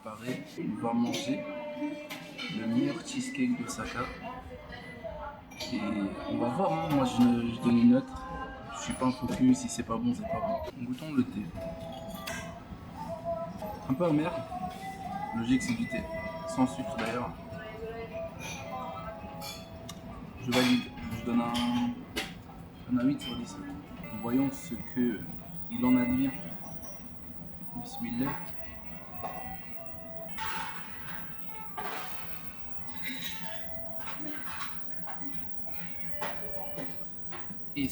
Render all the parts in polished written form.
préparer. On va manger le meilleur cheesecake d'Osaka. Et on va voir, hein. Moi je donne une note. Je suis pas un focus, si c'est pas bon, c'est pas bon. Goûtons le thé. Un peu amer. Logique, c'est du thé. Sans sucre d'ailleurs. Je valide. Je donne un 8 sur 10. Voyons ce que il en advient. Bismillah. Et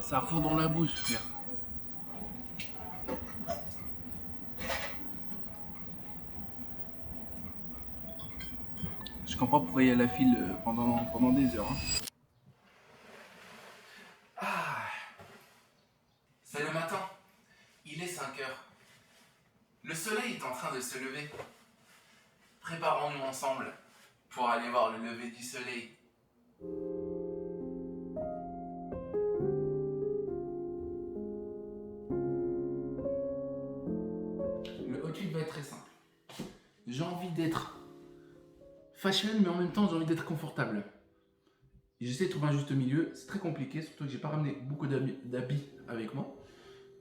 ça fond dans la bouche, frère. Je comprends pourquoi il y a la file pendant des heures. Hein. Ah, c'est le matin. Il est 5 heures. Le soleil est en train de se lever. Préparons-nous ensemble pour aller voir le lever du soleil. Le outfit va être très simple. J'ai envie d'être fashion, mais en même temps j'ai envie d'être confortable. Et j'essaie de trouver un juste milieu. C'est très compliqué, surtout que j'ai pas ramené beaucoup d'habits avec moi.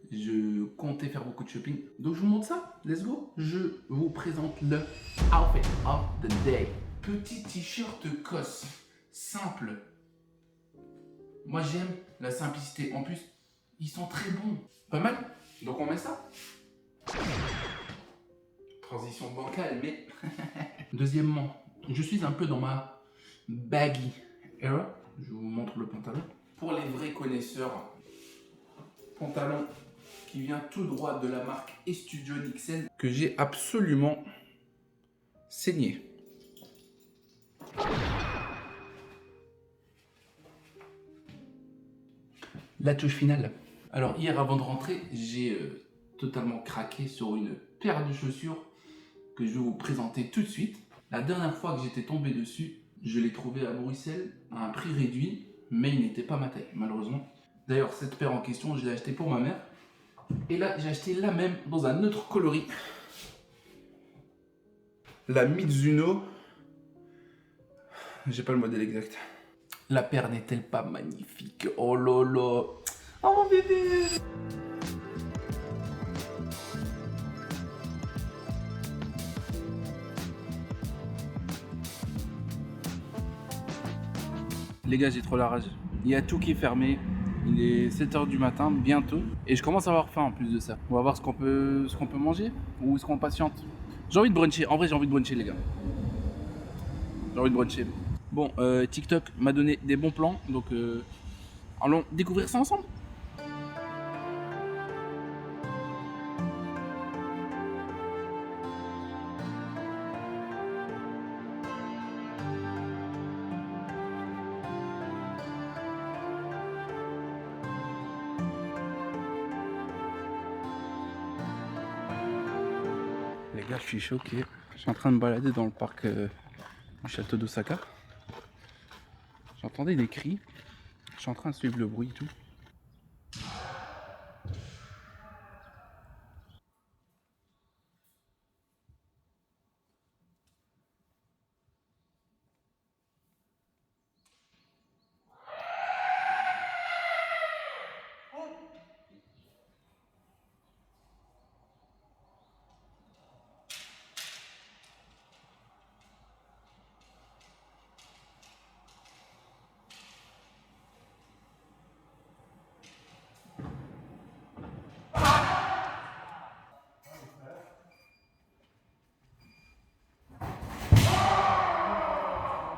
Je comptais faire beaucoup de shopping. Donc je vous montre ça. Let's go. Je vous présente le outfit of the day. Petit t-shirt COS. Simple. Moi j'aime la simplicité. En plus, ils sont très bons. Pas mal. Donc on met ça. Transition bancale, mais... Deuxièmement, je suis un peu dans ma baggy era. Je vous montre le pantalon. Pour les vrais connaisseurs, pantalon qui vient tout droit de la marque Estudio Nixen, que j'ai absolument saigné. La touche finale. Alors hier avant de rentrer, j'ai totalement craqué sur une paire de chaussures que je vais vous présenter tout de suite. La dernière fois que j'étais tombé dessus, je l'ai trouvé à Bruxelles à un prix réduit, mais il n'était pas ma taille, malheureusement. D'ailleurs, cette paire en question, je l'ai achetée pour ma mère. Et là, j'ai acheté la même dans un autre coloris. La Mizuno. J'ai pas le modèle exact. La paire n'est-elle pas magnifique? Oh lolo. Oh bébé. Les gars, j'ai trop la rage. Il y a tout qui est fermé. Il est 7 h du matin, bientôt. Et je commence à avoir faim en plus de ça. On va voir ce qu'on peut manger. Ou est-ce qu'on patiente? J'ai envie de bruncher. En vrai, j'ai envie de bruncher, les gars. J'ai envie de bruncher. Bon, TikTok m'a donné des bons plans. Donc, allons découvrir ça ensemble. Les gars, je suis choqué. Je suis en train de me balader dans le parc du château d'Osaka. J'entendais des cris. Je suis en train de suivre le bruit et tout.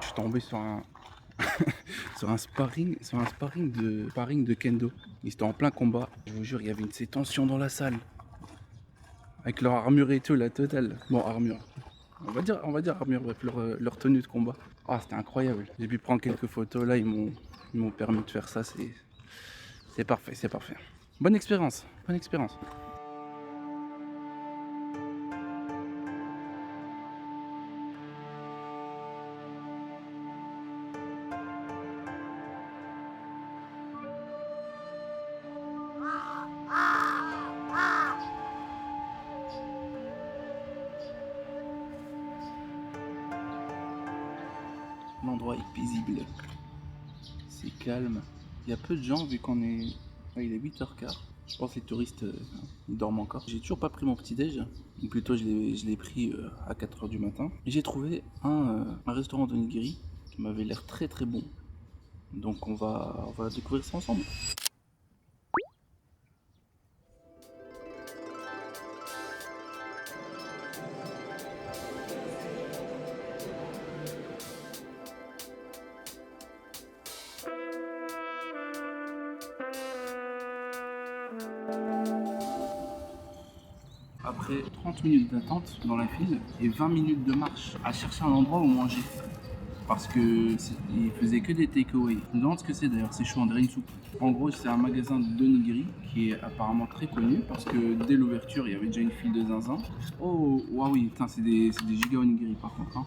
Je suis tombé sur un sur un sparring de kendo. Ils étaient en plein combat. Je vous jure, il y avait ces tensions dans la salle. Avec leur armure et tout, la totale. Bon, armure. On va dire armure, bref, leur tenue de combat. Ah, c'était incroyable. J'ai pu prendre quelques photos. Là, ils m'ont permis de faire ça. C'est parfait, c'est parfait. Bonne expérience, bonne expérience. L'endroit est paisible. C'est calme. Il y a peu de gens vu qu'on est... Ah, il est 8h15. Je pense que les touristes ils dorment encore. J'ai toujours pas pris mon petit déj. Ou plutôt je l'ai pris à 4h du matin. Et j'ai trouvé un restaurant de nigiri qui m'avait l'air très très bon. Donc on va découvrir ça ensemble. Après 30 minutes d'attente dans la file et 20 minutes de marche à chercher un endroit où manger. Parce que il faisait que des takeaway. Je me demande ce que c'est d'ailleurs, c'est chaud, on dirait une soupe. En gros, c'est un magasin de nigiri qui est apparemment très connu parce que dès l'ouverture, il y avait déjà une file de zinzin. Oh, waouh, oui, c'est des giga onigiri par contre. Hein.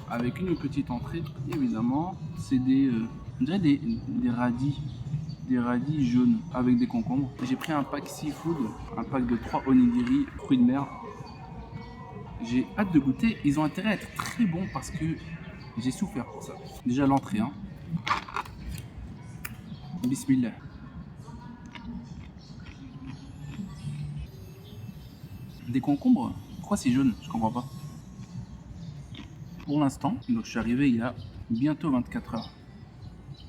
Avec une petite entrée, évidemment, c'est on dirait des radis. Des radis jaunes avec des concombres. J'ai pris un pack seafood, un pack de 3 onigiri, fruits de mer. J'ai hâte de goûter. Ils ont intérêt à être très bons parce que j'ai souffert pour ça. Déjà l'entrée, hein. Bismillah. Des concombres? Pourquoi c'est jaune? Je comprends pas. Pour l'instant, donc je suis arrivé il y a bientôt 24 heures.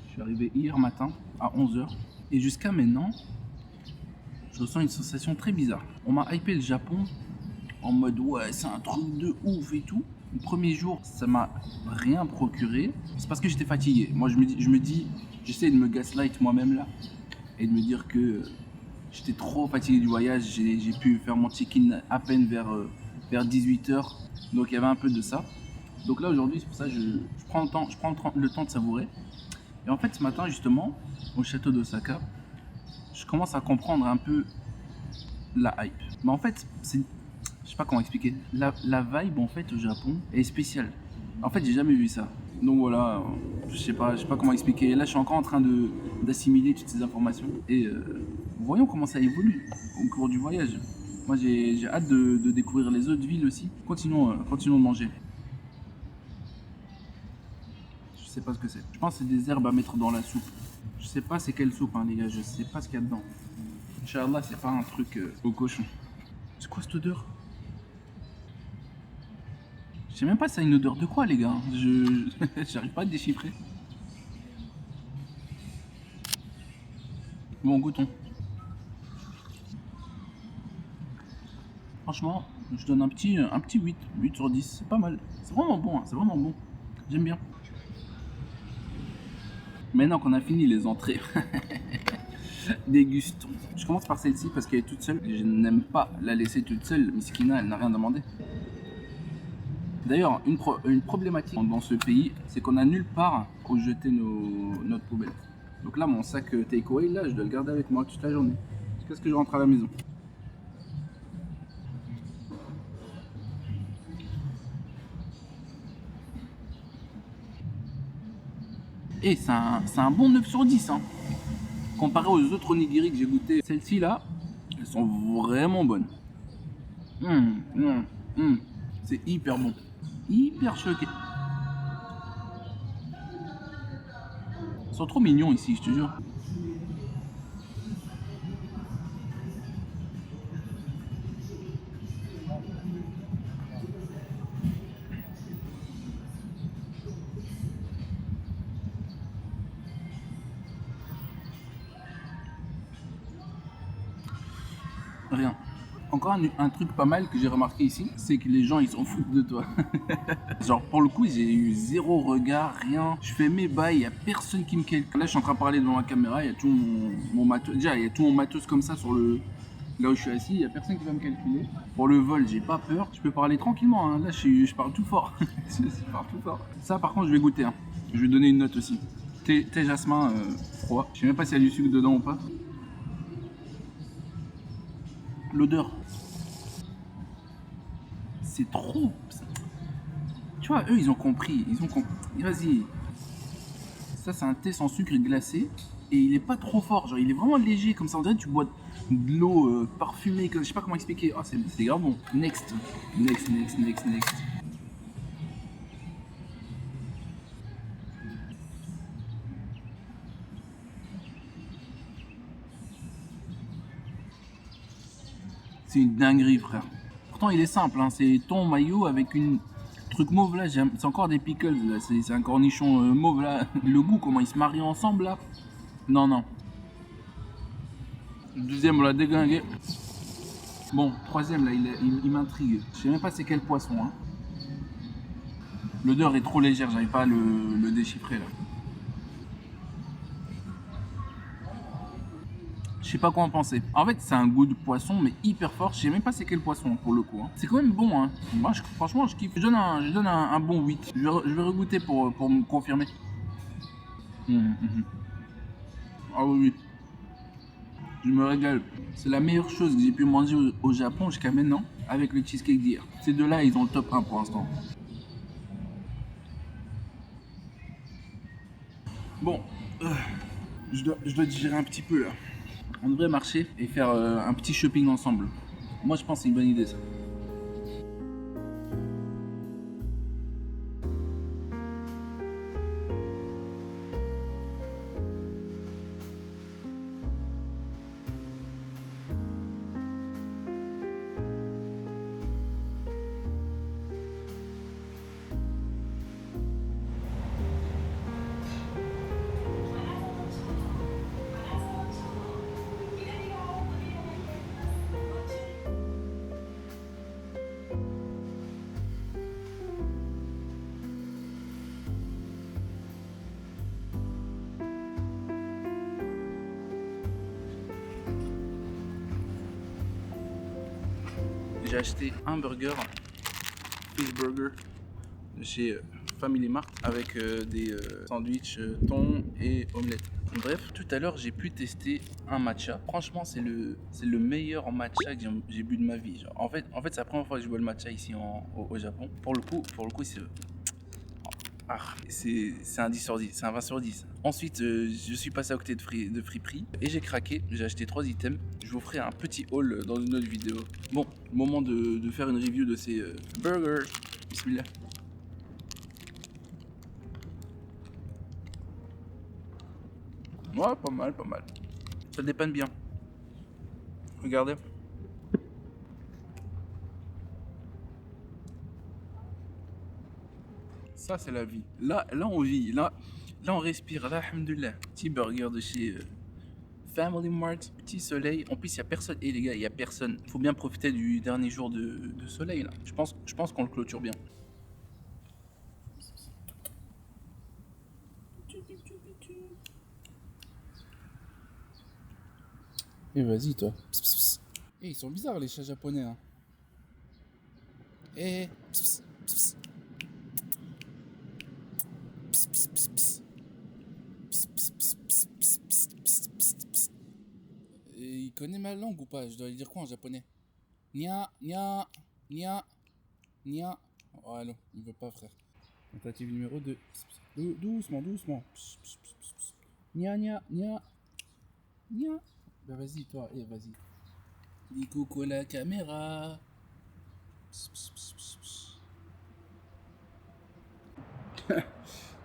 Je suis arrivé hier matin à 11h. Et jusqu'à maintenant, je ressens une sensation très bizarre. On m'a hypé le Japon en mode ouais, c'est un truc de ouf et tout. Le premier jour, ça m'a rien procuré. C'est parce que j'étais fatigué. Moi, je me dis, j'essaie de me gaslight moi-même là et de me dire que j'étais trop fatigué du voyage. J'ai pu faire mon check-in à peine vers 18h. Donc, il y avait un peu de ça. Donc là, aujourd'hui, c'est pour ça que je prends le temps de savourer. Et en fait, ce matin, justement, au château d'Osaka, je commence à comprendre un peu la hype. Mais en fait, je sais pas comment expliquer. La vibe en fait au Japon est spéciale. En fait, j'ai jamais vu ça. Donc voilà, je sais pas comment expliquer. Là, je suis encore en train d'assimiler toutes ces informations et voyons comment ça évolue au cours du voyage. Moi, j'ai hâte de découvrir les autres villes aussi. Continuons de manger. Je sais pas ce que c'est. Je pense que c'est des herbes à mettre dans la soupe. Je sais pas c'est quelle soupe, hein, les gars. Je sais pas ce qu'il y a dedans. Inch'Allah, c'est pas un truc au cochon. C'est quoi cette odeur? Je sais même pas si ça a une odeur de quoi, les gars. J'arrive pas à déchiffrer. Bon, goûtons. Franchement, je donne un petit 8. 8 sur 10. C'est pas mal. C'est vraiment bon, hein, c'est vraiment bon. J'aime bien. Maintenant qu'on a fini les entrées, dégustons. Je commence par celle-ci parce qu'elle est toute seule. Je n'aime pas la laisser toute seule. Miskina, elle n'a rien demandé. D'ailleurs, une problématique dans ce pays, c'est qu'on n'a nulle part où jeter notre poubelle. Donc là, mon sac takeaway, là, je dois le garder avec moi toute la journée. Jusqu'à ce que je rentre à la maison. Et c'est un bon 9 sur 10. Hein. Comparé aux autres onigiri que j'ai goûté, celles-ci là, elles sont vraiment bonnes. C'est hyper bon. Hyper choqué. Ils sont trop mignons ici, je te jure. Rien. Encore un truc pas mal que j'ai remarqué ici, c'est que les gens ils s'en foutent de toi. Genre pour le coup j'ai eu zéro regard, rien. Je fais mes bails, il n'y a personne qui me calcule. Là je suis en train de parler devant la caméra, il y a tout mon matos. Déjà il y a tout mon matos comme ça sur là où je suis assis, il n'y a personne qui va me calculer. Pour le vol j'ai pas peur, je peux parler tranquillement, hein. Là je parle tout fort. Je parle tout fort. Ça par contre je vais goûter, hein. Je vais donner une note aussi. Thé jasmin froid. Je sais même pas s'il y a du sucre dedans ou pas. L'odeur. C'est trop. Tu vois, eux, ils ont compris. Vas-y. Ça, c'est un thé sans sucre glacé. Et il est pas trop fort. Genre, il est vraiment léger. Comme ça, on dirait que tu bois de l'eau parfumée. Je sais pas comment expliquer. Oh, c'est grave bon. Next. C'est une dinguerie, frère. Pourtant, il est simple, hein. C'est thon mayo avec une truc mauve là. C'est encore des pickles là. C'est un cornichon mauve là. Le goût, comment ils se marient ensemble là. Non, non. Le deuxième, on l'a déglingué. Bon, troisième là, il m'intrigue. Je sais même pas c'est quel poisson. Hein. L'odeur est trop légère, j'arrive pas à le déchiffrer là. Je sais pas quoi en penser. En fait, c'est un goût de poisson, mais hyper fort. Je sais même pas c'est quel poisson pour le coup. Hein. C'est quand même bon. Hein. Moi, franchement, je kiffe. Je donne un bon 8. Je vais regoûter pour me confirmer. Ah oui, oui. Je me régale. C'est la meilleure chose que j'ai pu manger au Japon jusqu'à maintenant avec le cheesecake d'hier. Ces deux-là, ils ont le top 1 pour l'instant. Bon, je dois digérer un petit peu là. On devrait marcher et faire un petit shopping ensemble. Moi, je pense que c'est une bonne idée ça. J'ai acheté un burger, fish burger, de chez Family Mart avec des sandwichs thon et omelette. Bref, tout à l'heure j'ai pu tester un matcha. Franchement, c'est le meilleur matcha que j'ai bu de ma vie. Genre. En fait, c'est la première fois que je bois le matcha ici au Japon. Pour le coup, c'est un 10 sur 10, c'est un 20 sur 10. Ensuite, je suis passé à côté de friperie et j'ai craqué. J'ai acheté 3 items. Je vous ferai un petit haul dans une autre vidéo. Bon, moment de faire une review de ces burgers. Bismillah. Ouais, pas mal, pas mal. Ça dépanne bien. Regardez. Ça, c'est la vie. Là, on vit. Là, on respire. Là, alhamdoulilah. Petit burger de chez Family Mart. Petit soleil. En plus, il n'y a personne. Et les gars, il n'y a personne. Faut bien profiter du dernier jour de soleil. Là. Je pense qu'on le clôture bien. Et vas-y, toi. Pss, pss, pss. Et ils sont bizarres, les chats japonais. Hein. Et. Pss, pss, pss. Et il connaît ma langue ou pas? Je dois lui dire quoi en japonais? Nia, nia, nia, nia. Oh, allô, il veut pas, frère. Tentative numéro 2. Doucement, doucement. Nia, nia, nia, nia. Bah vas-y, toi, vas-y. Dis coucou à la caméra.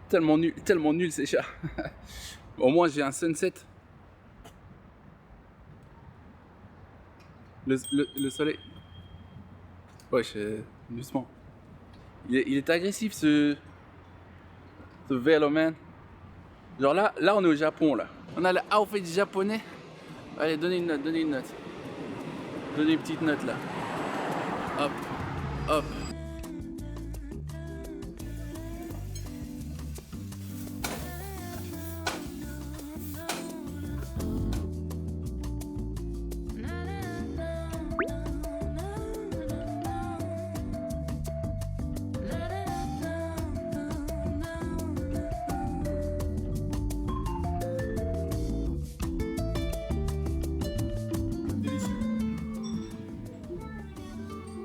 Tellement nul ces chats. Au moins j'ai un sunset. Le soleil. Wesh, doucement. Il est agressif ce vélo, man. Genre là on est au Japon là. On a le outfit japonais. Allez, donnez une note. Donnez une petite note là. Hop, hop.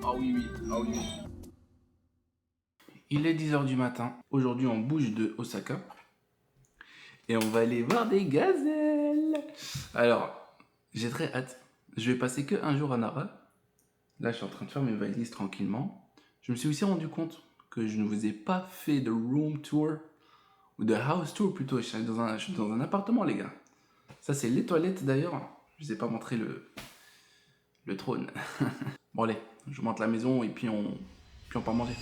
Ah oui. Il est 10h du matin. Aujourd'hui, on bouge de Osaka. Et on va aller voir des gazelles. Alors, j'ai très hâte. Je vais passer que un jour à Nara. Là, je suis en train de faire mes valises tranquillement. Je me suis aussi rendu compte que je ne vous ai pas fait de room tour. Ou de house tour plutôt. Je suis dans un appartement, les gars. Ça, c'est les toilettes d'ailleurs. Je ne vous ai pas montré le trône. Bon allez, je monte la maison et puis on part manger.